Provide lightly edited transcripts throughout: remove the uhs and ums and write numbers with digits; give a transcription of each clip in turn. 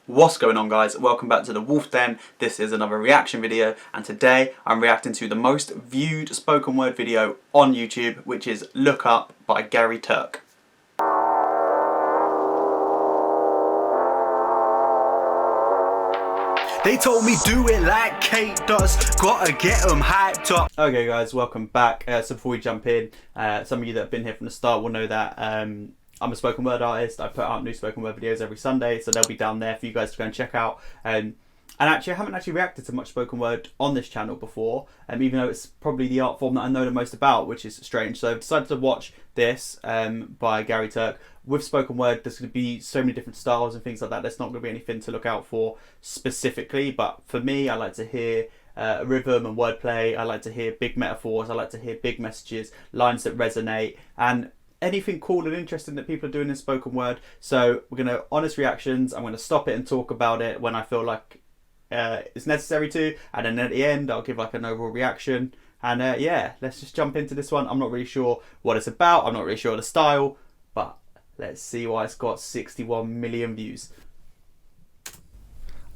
What's going on, guys? Welcome back to the Wolf Den. This is another reaction video, and today I'm reacting to the most viewed spoken word video on YouTube, which is Look Up by TURK. They told me do it like Kate does, gotta get them hyped up. Okay guys, welcome back. So before we jump in, some of you that have been here from the start will know that I'm a spoken word artist. I put out new spoken word videos every Sunday, so they'll be down there for you guys to go and check out. And actually, I haven't actually reacted to much spoken word on this channel before, even though it's probably the art form that I know the most about, which is strange. So I've decided to watch this by TURK. With spoken word, there's going to be so many different styles and things like that. There's not going to be anything to look out for specifically, but for me, I like to hear rhythm and wordplay. I like to hear big metaphors. I like to hear big messages, lines that resonate, and anything cool and interesting that people are doing in spoken word. So we're going to honest reactions. I'm going to stop it and talk about it when I feel like it's necessary to, and then at the end I'll give like an overall reaction. And yeah, let's just jump into this one. I'm not really sure what it's about. I'm not really sure the style, but let's see why it's got 61 million views.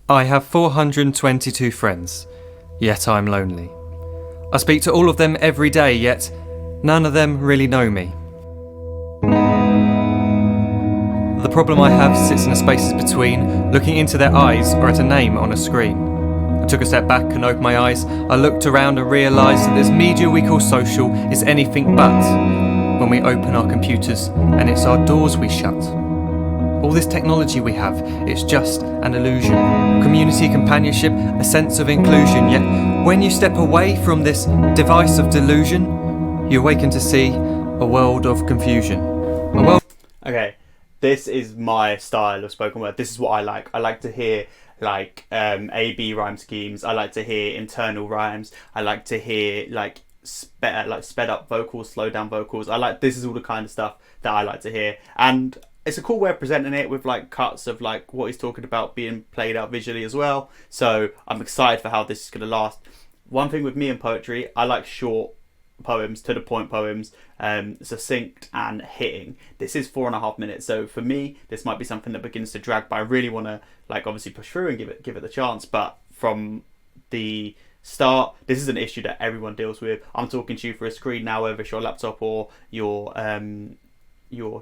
I have 422 friends, yet I'm lonely. I speak to all of them every day, yet none of them really know me. The problem I have sits in the spaces between looking into their eyes or at a name on a screen. I took a step back and opened my eyes. I looked around and realised that this media we call social is anything but when we open our computers and it's our doors we shut. All this technology we have, it's just an illusion. Community, companionship, a sense of inclusion. Yet when you step away from this device of delusion, you awaken to see a world of confusion. Okay, this is my style of spoken word. This is what I like. I like to hear like A-B rhyme schemes. I like to hear internal rhymes. I like to hear like sped up vocals, slow down vocals. This is all the kind of stuff that I like to hear, and it's a cool way of presenting it with like cuts of like what he's talking about being played out visually as well. So I'm excited for how this is going to last. One thing with me and poetry, I like short poems, to the point poems, succinct and hitting. This is 4.5 minutes, so for me this might be something that begins to drag, but I really want to like obviously push through and give it the chance. But from the start, this is an issue that everyone deals with. I'm talking to you through a screen now, whether it's your laptop or your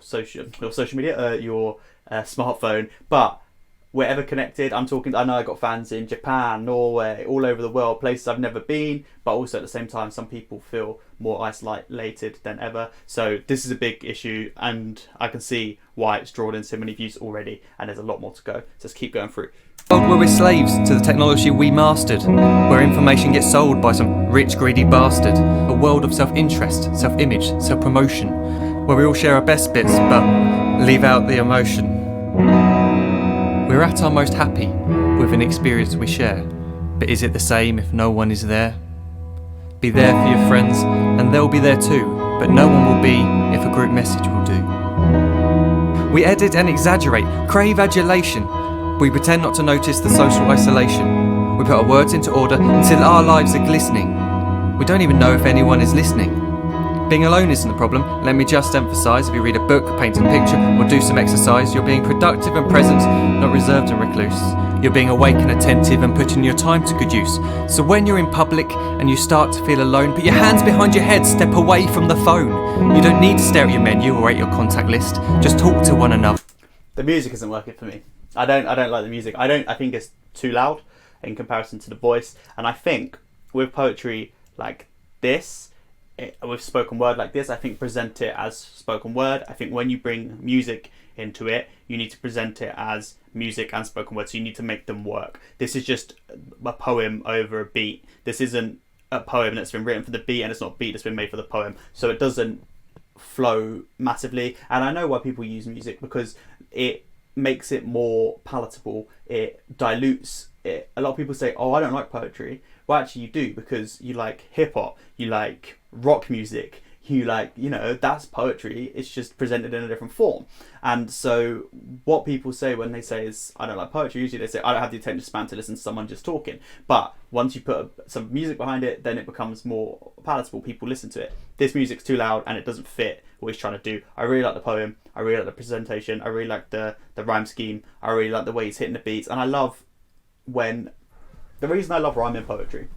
social media, your smartphone, but we're ever connected. I'm talking, I know I got fans in Japan, Norway, all over the world, places I've never been, but also at the same time some people feel more isolated than ever. So this is a big issue, and I can see why it's drawn in so many views already, and there's a lot more to go. So let's keep going through. A world where we're slaves to the technology we mastered, where information gets sold by some rich greedy bastard. A world of self-interest, self-image, self-promotion, where we all share our best bits but leave out the emotion. We're at our most happy with an experience we share, but is it the same if no one is there? Be there for your friends and they'll be there too, but no one will be if a group message will do. We edit and exaggerate, crave adulation. We pretend not to notice the social isolation. We put our words into order until our lives are glistening. We don't even know if anyone is listening. Being alone isn't the problem. Let me just emphasise, if you read a book, paint a picture, or do some exercise, you're being productive and present, not reserved and recluse. You're being awake and attentive and putting your time to good use. So when you're in public and you start to feel alone, put your hands behind your head, step away from the phone. You don't need to stare at your menu or at your contact list. Just talk to one another. The music isn't working for me. I don't like the music. I think it's too loud in comparison to the voice. And I think with poetry like this, with spoken word like this, I think present it as spoken word. I think when you bring music into it, you need to present it as music and spoken word, so you need to make them work. This is just a poem over a beat. This isn't a poem that's been written for the beat, and it's not a beat that's been made for the poem, so it doesn't flow massively. And I know why people use music, because it makes it more palatable, it dilutes it. A lot of people say, oh, I don't like poetry. Well, actually you do, because you like hip-hop, you like rock music, that's poetry. It's just presented in a different form. And so what people say when they say is, I don't like poetry, usually they say, I don't have the attention span to listen to someone just talking. But once you put some music behind it, then it becomes more palatable. People listen to it. This music's too loud and it doesn't fit what he's trying to do. I really like the poem. I really like the presentation. I really like the rhyme scheme. I really like the way he's hitting the beats. And I love the reason I love rhyming poetry,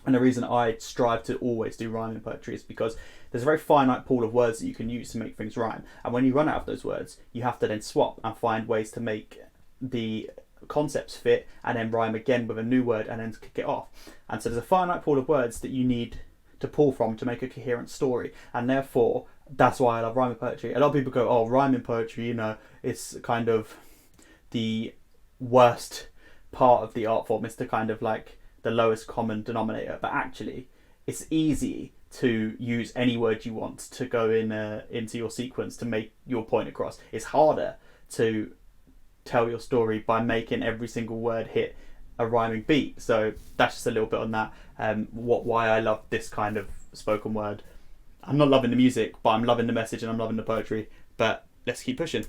and the reason I strive to always do rhyming poetry, is because there's a very finite pool of words that you can use to make things rhyme. And when you run out of those words, you have to then swap and find ways to make the concepts fit and then rhyme again with a new word and then to kick it off. And so there's a finite pool of words that you need to pull from to make a coherent story. And therefore, that's why I love rhyming poetry. A lot of people go, oh, rhyming poetry, it's kind of the worst part of the art form. It's the kind of like the lowest common denominator. But actually, it's easy to use any word you want to go into your sequence to make your point across. It's harder to tell your story by making every single word hit a rhyming beat. So that's just a little bit on that. Why I love this kind of spoken word. I'm not loving the music, but I'm loving the message and I'm loving the poetry. But let's keep pushing.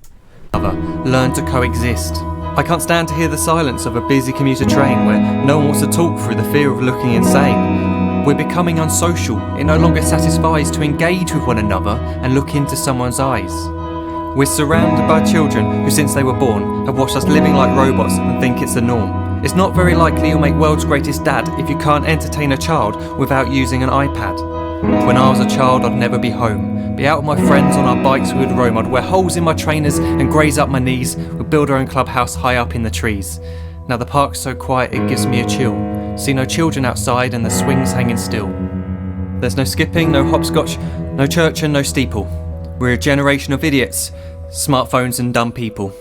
Learn to coexist. I can't stand to hear the silence of a busy commuter train where no one wants to talk through the fear of looking insane. We're becoming unsocial. It no longer satisfies to engage with one another and look into someone's eyes. We're surrounded by children who, since they were born, have watched us living like robots and think it's the norm. It's not very likely you'll make world's greatest dad if you can't entertain a child without using an iPad. When I was a child, I'd never be home. Be out with my friends on our bikes, we would roam. I'd wear holes in my trainers and graze up my knees. We'd build our own clubhouse high up in the trees. Now the park's so quiet it gives me a chill. See no children outside and the swings hanging still. There's no skipping, no hopscotch, no church and no steeple. We're a generation of idiots, smartphones and dumb people.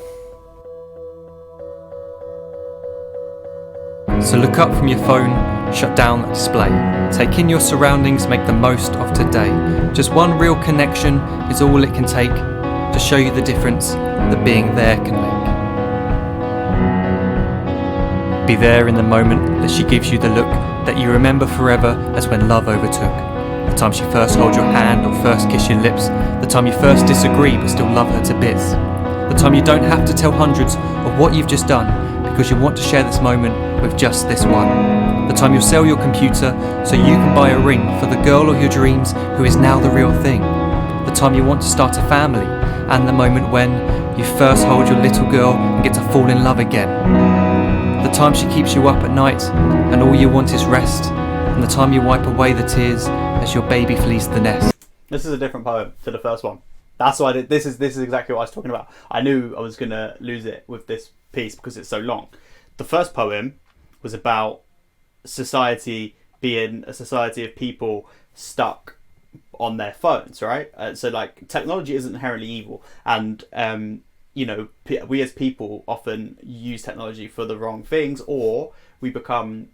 So look up from your phone, shut down the display. Take in your surroundings, make the most of today. Just one real connection is all it can take to show you the difference that being there can make. Be there in the moment that she gives you the look that you remember forever as when love overtook. The time she first holds your hand or first kiss your lips. The time you first disagree but still love her to bits. The time you don't have to tell hundreds of what you've just done because you want to share this moment with just this one. The time you'll sell your computer so you can buy a ring for the girl of your dreams who is now the real thing. The time you want to start a family, and the moment when you first hold your little girl and get to fall in love again. The time she keeps you up at night and all you want is rest, and the time you wipe away the tears as your baby flees the nest. This is a different poem to the first one. That's why this is exactly what I was talking about. I knew I was gonna lose it with this piece because it's so long. The first poem was about society being a society of people stuck on their phones, right? So like technology isn't inherently evil, and we as people often use technology for the wrong things, or we become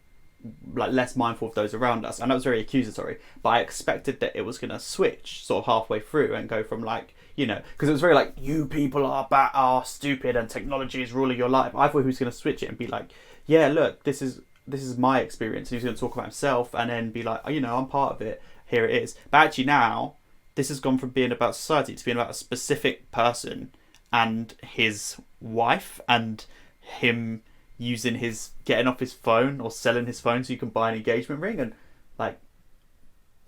like less mindful of those around us. And that was very accusatory, but I expected that it was going to switch sort of halfway through and go from like, because it was very like, you people are stupid and technology is ruling your life. I thought he was going to switch it and be like, yeah, look, this is my experience. And he was going to talk about himself and then be like, I'm part of it, here it is. But actually now this has gone from being about society to being about a specific person and his wife, and him getting off his phone or selling his phone so you can buy an engagement ring. And like,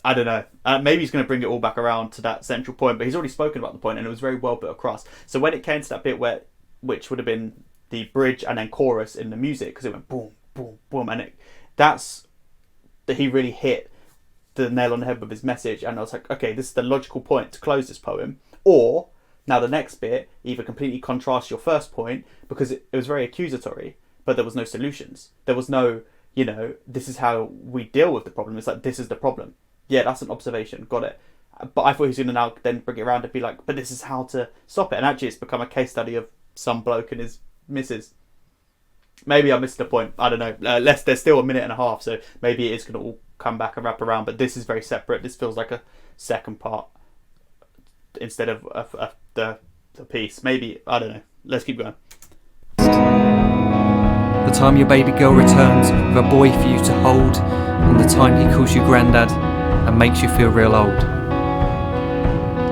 I don't know, maybe he's going to bring it all back around to that central point, but he's already spoken about the point and it was very well put across. So when it came to that bit which would have been the bridge and then chorus in the music, because it went boom, boom, boom, and he really hit the nail on the head with his message. And I was like, okay, this is the logical point to close this poem. Or now the next bit either completely contrasts your first point, because it was very accusatory, but there was no solutions. There was no, this is how we deal with the problem. It's like, this is the problem. Yeah, that's an observation. Got it. But I thought he was going to now then bring it around and be like, but this is how to stop it. And actually it's become a case study of some bloke and his missus. Maybe I missed the point. I don't know. There's still 1.5 minutes, so maybe it is going to all come back and wrap around. But this is very separate. This feels like a second part instead of the piece. Maybe, I don't know. Let's keep going. The time your baby girl returns with a boy for you to hold, and the time he calls you granddad and makes you feel real old.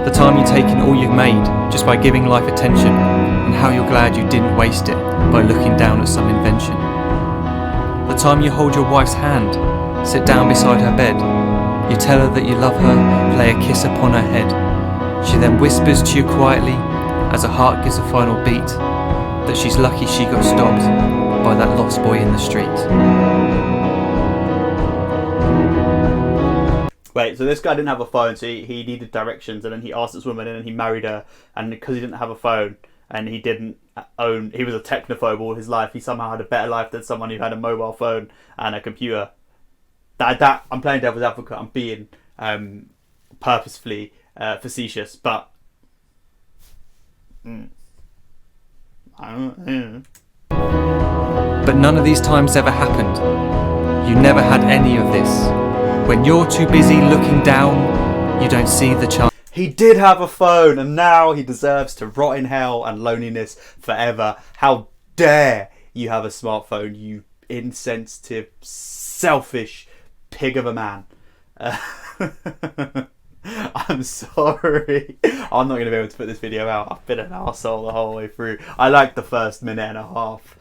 The time you take in all you've made just by giving life attention, and how you're glad you didn't waste it by looking down at some invention. The time you hold your wife's hand, sit down beside her bed, you tell her that you love her, lay a kiss upon her head. She then whispers to you quietly, as her heart gives a final beat, that she's lucky she got stopped by that lost boy in the street. Wait, so this guy didn't have a phone, so he needed directions, and then he asked this woman, and then he married her, and because he didn't have a phone, and he was a technophobe all his life, he somehow had a better life than someone who had a mobile phone and a computer. That I'm playing devil's advocate, I'm being purposefully facetious, but But none of these times ever happened. You never had any of this. When you're too busy looking down, you don't see the chance. He did have a phone, and now he deserves to rot in hell and loneliness forever. How dare you have a smartphone, you insensitive, selfish pig of a man. I'm sorry. I'm not going to be able to put this video out. I've been an arsehole the whole way through. I like the first minute and a half.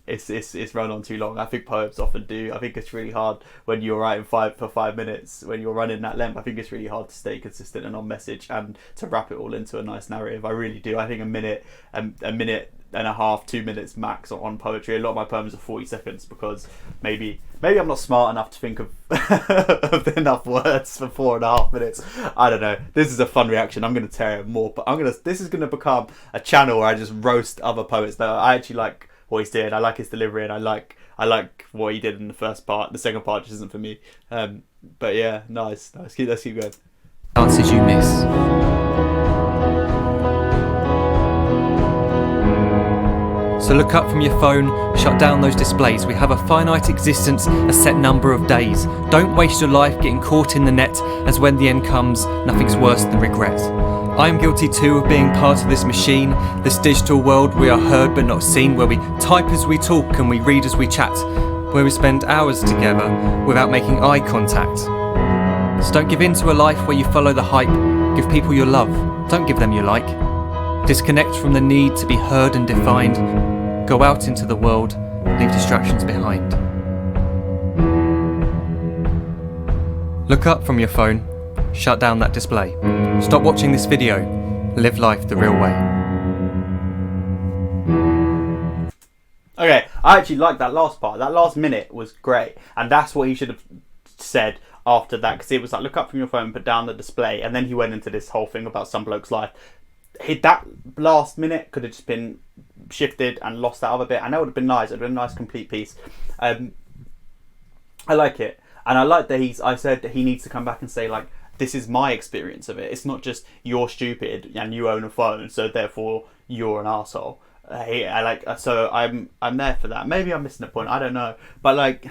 It's run on too long. I think poems often do. I think it's really hard when you're writing for 5 minutes, when you're running that length. I think it's really hard to stay consistent and on message and to wrap it all into a nice narrative. I really do. I think a minute and a half, 2 minutes max on poetry. A lot of my poems are 40 seconds because maybe I'm not smart enough to think of, of enough words for 4.5 minutes. I don't know. This is a fun reaction. I'm going to tear it more, but this is going to become a channel where I just roast other poets. Though I actually like what he's doing. I like his delivery, and I like what he did in the first part. The second part just isn't for me. But yeah, nice. Let's keep going. Chances you miss. So look up from your phone, shut down those displays. We have a finite existence, a set number of days. Don't waste your life getting caught in the net, as when the end comes, nothing's worse than regret. I am guilty too of being part of this machine, this digital world we are heard but not seen, where we type as we talk and we read as we chat, where we spend hours together without making eye contact. So don't give in to a life where you follow the hype. Give people your love, don't give them your like. Disconnect from the need to be heard and defined. Go out into the world, leave distractions behind. Look up from your phone, shut down that display. Stop watching this video, live life the real way. Okay, I actually like that last part. That last minute was great, and that's what he should have said after that, because it was like, look up from your phone, put down the display, and then he went into this whole thing about some bloke's life. That last minute could have just been shifted and lost that other bit, and that would have been nice. It would have been a nice complete piece. I like it, and I like that I said that he needs to come back and say, like, this is my experience of it. It's not just you're stupid and you own a phone, so therefore you're an arsehole. So I'm there for that. Maybe I'm missing a point. I don't know, but like,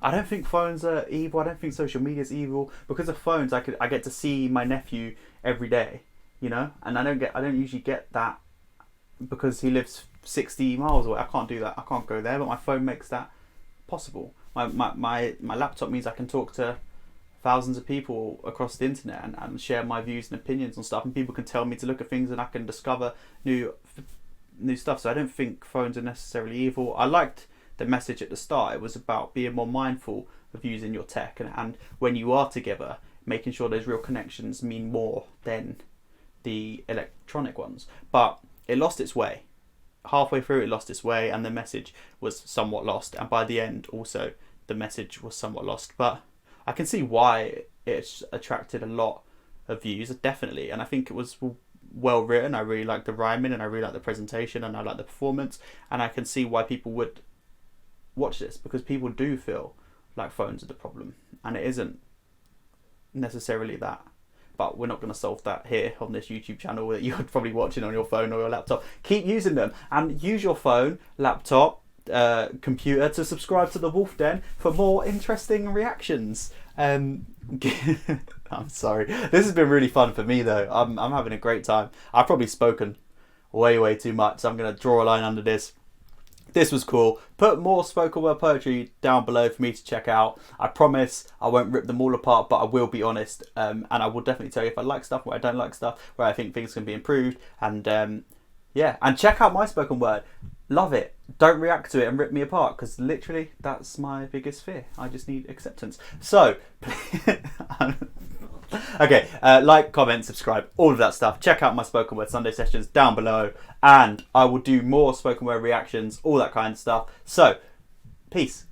I don't think phones are evil. I don't think social media is evil. Because of phones, I get to see my nephew every day, you know, and I don't usually get that because he lives 60 miles away. I can't do that. I can't go there, but my phone makes that possible. My laptop means I can talk to thousands of people across the internet and share my views and opinions on stuff, and people can tell me to look at things, and I can discover new stuff. So I don't think phones are necessarily evil. I liked the message at the start. It was about being more mindful of using your tech, and when you are together, making sure those real connections mean more than the electronic ones. But it lost its way. Halfway through it lost its way, and the message was somewhat lost, and by the end also the message was somewhat lost. But I can see why it's attracted a lot of views, definitely, and I think it was well written. I really like the rhyming, and I really like the presentation, and I like the performance, and I can see why people would watch this, because people do feel like phones are the problem, and it isn't necessarily that. But we're not going to solve that here on this YouTube channel that you're probably watching on your phone or your laptop. Keep using them, and use your phone, laptop, computer to subscribe to the Wolf Den for more interesting reactions. I'm sorry, this has been really fun for me though. I'm having a great time. I've probably spoken way too much, so I'm going to draw a line under this. This was cool. Put more spoken word poetry down below for me to check out. I promise I won't rip them all apart, but I will be honest. And I will definitely tell you if I like stuff, where I don't like stuff, where I think things can be improved. And yeah, and check out my spoken word. Love it. Don't react to it and rip me apart, because literally that's my biggest fear. I just need acceptance. So, okay, like, comment, subscribe, all of that stuff. Check out my spoken word Sunday sessions down below, and I will do more spoken word reactions, all that kind of stuff. So, peace.